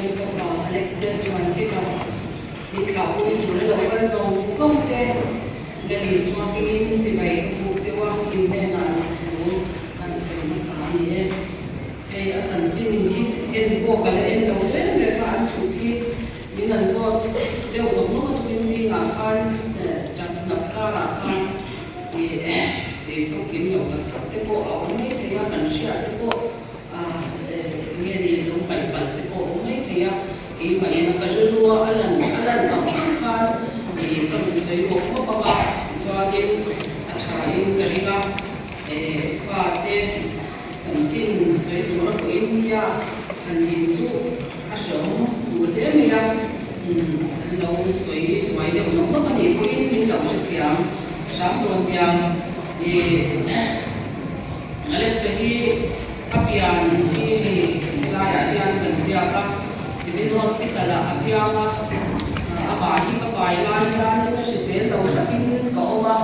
Then from Alex Benz one came up. It caught me to the local zone. So there is one thing in the way to walk in there and say, Miss Annie, a something in walk at the end of the end, to keep in a sort. There was no twinning a car, just a car. They took him out of the boat, or made the young and share the boat. Nearly don't fight, but the boat made the young. If I am a casual, Alan, car, the country of Papa, Jordan, a trying Gariga, a father, something so you work in India, and into a show, would them low sweet, why they will not be putting in Laushiam, Shamponia, Alexei, Papian, Laya, Ziaka. Civil hospital Apiama Abadi Kapaila, she said, I was a thing Kaoma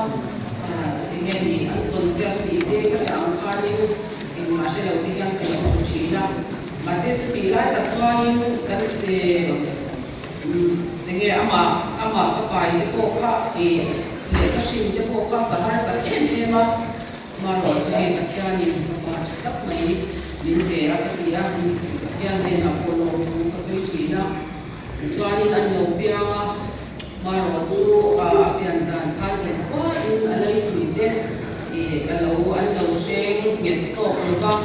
again, the unconsciously take a sound cardio in Marshall William China. Masset the light that's why that's the Ama Kapai, the Poka, the Kashim, the Poka, the Hasa, and Tema, Maro, the Kiani, Top May, Linvea, Yang then Apollo, China, the Johnny and Nobia, Marotu, Pianzan, Hansen, or in a life with them, a low and low shame, get talk over,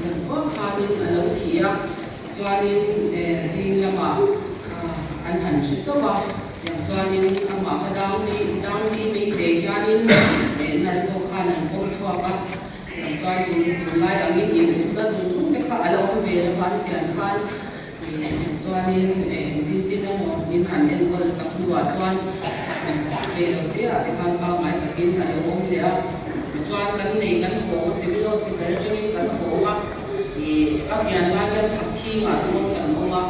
and what having a low here, Johnny, Zilama, and Hanshitova, Johnny, Amakadami, Dami, May, Yanin, and Narsokan and Bolswaka. Johnny, like a meeting, doesn't take a lot of Van Johnny and dinner in hand and was some Juan. They can't buy my again at home there. Juan can make a home, civil hospital, can home. The Apian Lion, King, as well can home.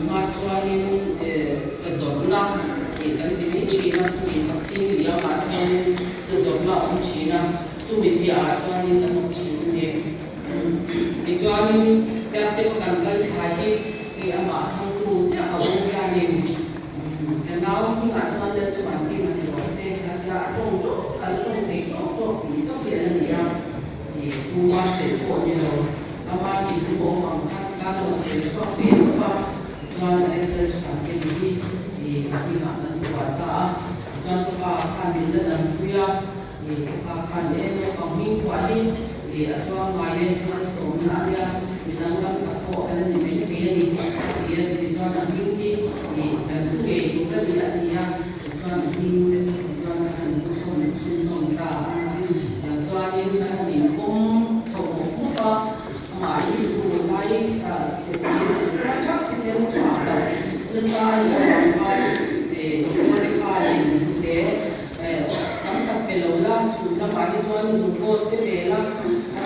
Matsuani, Sazorla, the China, King, Yamas, Sazorla, China, to maybe Artuan in the China. The Johnny. That's the Kangal Shai, we are Matsang Roots, our own planning. And now we are one that's one thing that was saying that they are don't they talk, it's okay, and they are who wash it for, about the people on Kakato, so we are one research and the Kapina and Wata, John Kakamil and Kuya, the Kakan, Kamin Kwali, the Atwa Mayan, so Nadia. Dalam atau ada di mana dia di zona tinggi dan juga kita tidak dia zona tinggi zona zona dan zona ini kan di pom semua apa maju mulai macam kisah ada besar yang mereka tempat pelola sudah bagi zona lupus tebela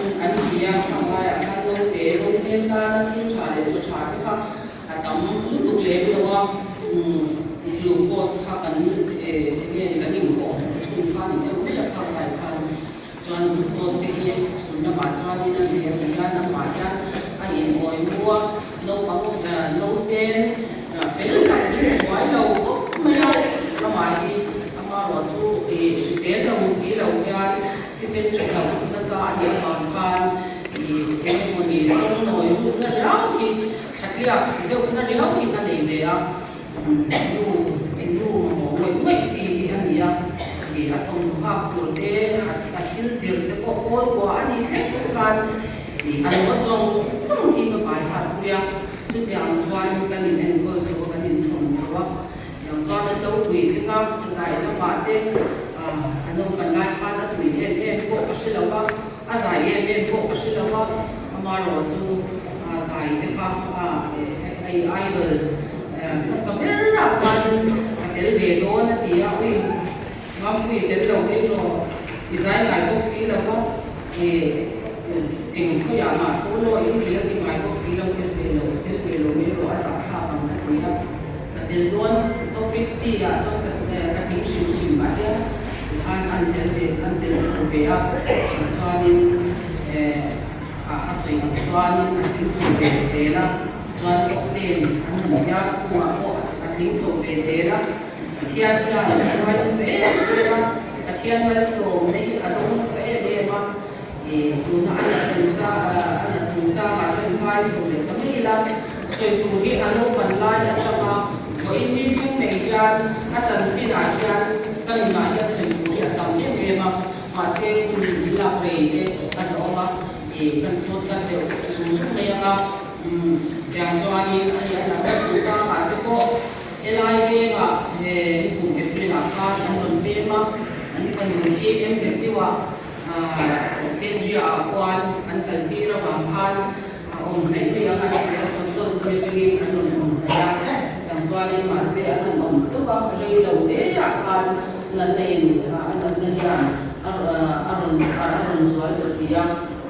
Anisia Kawaya Kano Dero Senta Chale to Charika Adam look level glucose Hakan Ganingo to Kan the way of Hawaii John glucose taking to Namatani and the Yana Maya I enjoy more no sale Philip while Amadi Amaro she said we see the Essential Nasa Yaman, the Emily, some noise, the Rauki, Shakia, the Rauki, and they are you might see the Ania, the Atom Park, there, at Hilsil, the Pop, and the Second, the Amazon, something of my heart, we are to the Antoine, and words of an instrument. John low waiting up, as I have about it. I know when I had to be a Shilowa, as I am a Shilowa, Amaro to as I become a idol. Some very rough one, a little bit on the Yahweh. One way the low is I will see the one in Koyama solo in the my book, see the as a cap on the year. But the one of 50 I thought that I think she might have. Until Slovenia, Joanin, Aswing, Joanin, I think Slovenia, chuan ko ten an ya ku ko ating so pe zera thian ya shwai se ma thian wal so nei adong se be ma tu na ana chungcha ma kan kai chu le kamei la soi tu hi alo ban la ya chama ko in ni chung mei yan a chan chi na hian kan na ya soi tu ya tam be ma ma se kun la re de kan oma kan so kan de su su me ya yang soani ani ana chungcha ma te ko elai be ma ni kun april a ka an be ma ani kan ni em ze ti wa Kenji Awan and Kalbira Banghan on Nigeria and Johnson Bridging and on Naya and Swali Masi and on Suba Jayla Way Akan Nanain and Nanayan Aron Swalisia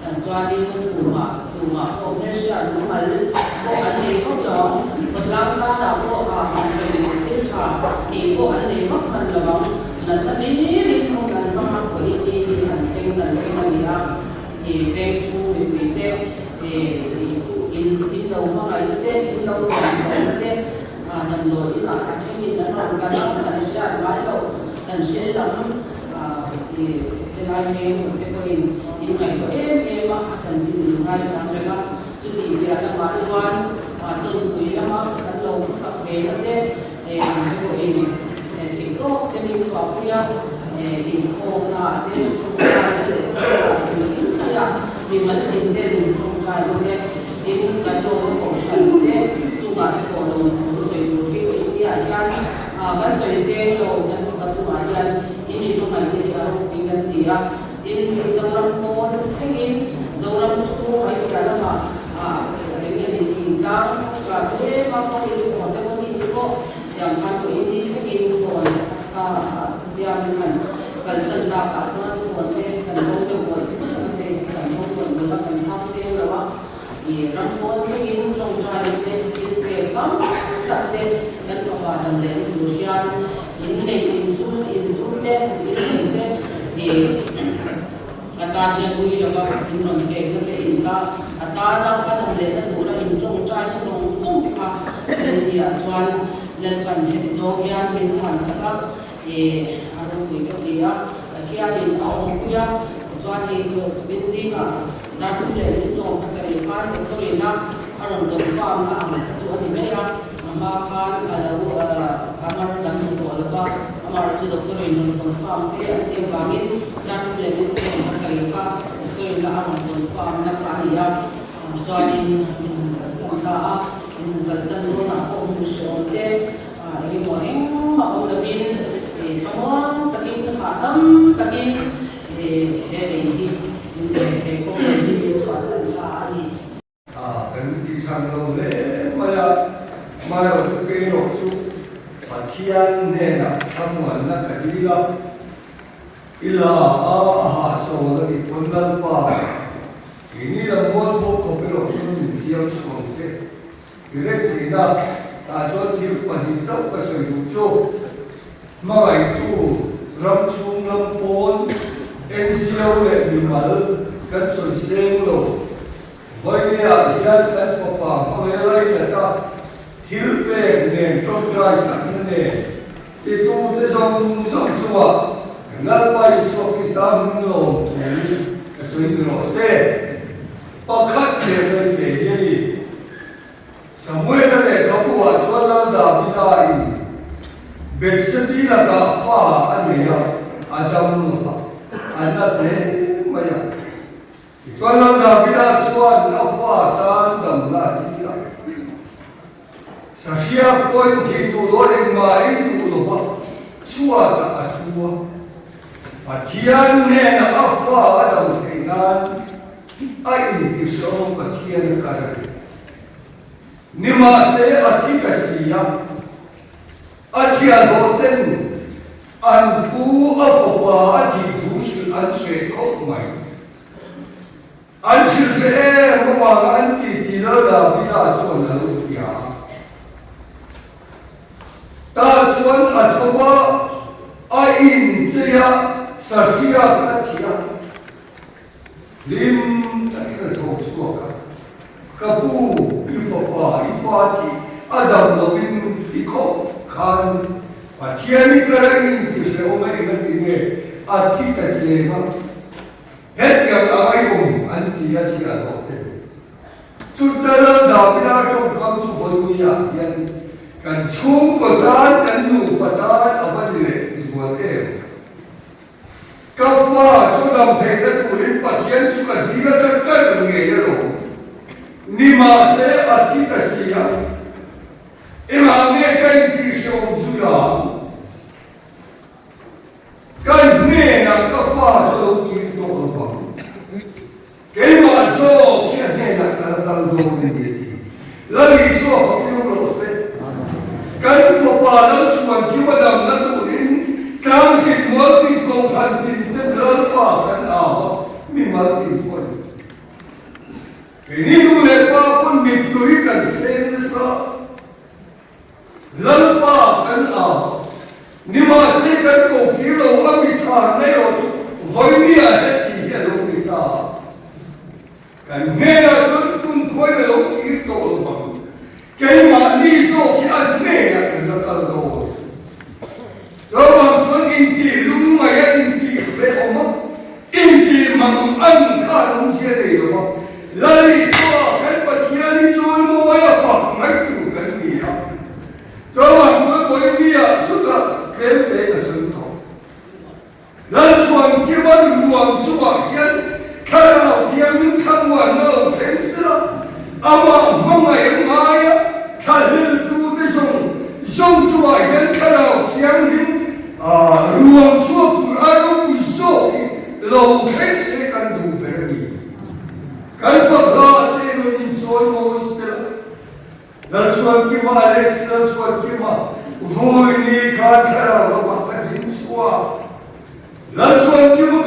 and Swali Kuma Omesha Numal Ojay Hoto but Langa Abo Tilta Ebo and Nemo and Lavang Natani and Mama dan sing ya ve chu we te in lo ma ga te in lo ma te dan lo ina a chen in na ga na dan sha ma lo dan she la la me te ko in ga ko ma a chan ji ni ga cha re ga chu ni ya la ma chuan ma chu ku ya ma dan lo sa ve la te ko ti ko te min chwa ku ya in ko na te vì mất tiền tiền trong trái đấy đến cái đồ cổ sản đấy chung là cổ đồ sợi đồ cái cái ăn cái sợi xe đồ cái cái chung là ăn ini lúc này thì ở bên gần thì ini dầu răm môn thế in dầu răm chua hay cái đó mà cái này thì ra và thế mà có cái đồ cái có cái đồอย่างมันก็ini thế in phồnอย่างมันกันสันดาบจะมันฝนเนี่ยกันโดนตัวกันเสียกันโดนตัวแล้วกันชอบเสียแล้วว่ารังโอนที่ยินจงใจเนี่ยยินเปรียบกันตัดเด็ดกันสบายจังเลยดูยันยินเด็กยินสู้เด็กยินเด็กอาการเนี่ยคุยแล้วก็ยินนนเก่งนั่นเองก็อาการเราก็ทำเลยนั่นดูแล้วยินจงใจนั่นส่งที่ค่ะเรื่องที่ชวนเล่นกันเฮติโซยันเป็นฉันสักอารมณ์คุยกับเดียที่อันนี้เอาคุยชวนที่เป็นสิ่งด้านผู้เล่นที่ส่งภาษาอีสานเป็นตัวเองนะอารมณ์ตัวฟังนะชวนที่ไม่รักมาคันอะไรอามาดันตัวแล้วก็อามาจุดตัวเองตัวฟังเสียเดี๋ยวบางทีด้านผู้เล่นที่ส่งภาษาอีสานตัวเองละอารมณ์ตัวฟังนักการเรียนชวนที่สังกัดกันสันโดนองค์ชนเด็กที่มองมาองค์ละบินชมองตะกินหาดำตะกินเฮเดนีเฮโคเดนีเป็นส่วนสำคัญนี่กันที่ช่างเราเลยมาเราทุกเรื่องทุกปัจจัยเนี่ยนะทั้งวันนักดีละอิลาหาโซลนี่คนนั้นป่าทีนี้เราม้วนพวกเขาไปเราชนเสียงสองเจ้เรื่องจีน่ะตาจนที่ปัจจัยก็สวยดูโจ้มาไอ้ตู้รำชุงรำปนเอ็นซีเอาเล็บมีมาลกันสวยเสียงโลวันนี้อาทิตย์กันฟ้าป่ามาเวลาจะตาทิลเป้เนี่ยจงใจสักเนี่ยที่ตู้เตจงชัวนับไปสวกิสตามุนโลตุยสวยดูโรเซ่ปักขัดเดี๋ยวเดี๋ยวนี่สมัยนั้นเขาบอกว่าชวนเราดาบิดาอินเบ็ดสตีละกาฟ้าอันนี้อาจารย์มุขอันนั้นเนี่ยไม่ยังส่วนเราดาบิดาชวนเราฟ้าตานดำลาดีละสักเชียบคนที่ตัวเราเองมาไอ้ตัวเราชัวตาชัวปัจจัยเนี่ยนะฟ้าอันนั้นเองนั้นไอ้ที่ชอบปัจจัยนั้นกันนิมาเสอธิกษียาอาชีพโดเต็นอันกูอัฟวาอธิทุสิอันเสกออกมาอันชื่อเสเมื่อวานอันที่ที่เราดาวิดาชวนเราเดียตาชวนอัตวาอาอินเสียสัจยากัตยาลิมตะกี้เราถูกชัวกัน kapu ifati adam lovin iko kan patiani karain kise oma ingatine ati tachema het yang amai anti ya chi adote chutala davina tom kam su voluya yan kan chung ko tan kan nu patan avale iswal kafa chodam theta turin patian chuka diga kar nge yero nima se ati tasiya imame kan ki shom suya kan ne na kafa chodo ki to ba ke ma so ki ne na kal do ni lagi so fakinu lo se kan fo pa lam chuan ki badam na turin kam si multi ko kan tin pa kan a mi multi phone ini nu lepa pun mitui kan sen sa lalpa kan a ni ma se kan ko kilo ami char ne ro chu voini a he ti lo kita kan ne ra chu tum khoi lo ki to lo ba ke ma ni so ki an ne ya kan ka do so ma chu inti lung ma ya inti ve oma inti mang an kha lung se de yo lari so kan patiani chol mo ya fa mai tu kan ni ya so ma chu koi ni ya su ka kem te ka sun to lan chuan ki ban luang chu wa yan kara tiang min tham wa no kem sa ama manga ya ma ya khalil tu de song chu wa yan kara tiang min luang chu pu aro ku so lo kem se kan du berni kan fa la te no ni chol mo istela lalchuan ki ma alex lalchuan ki ma voi ni kha khara lo ma ka din chua lalchuan ki ma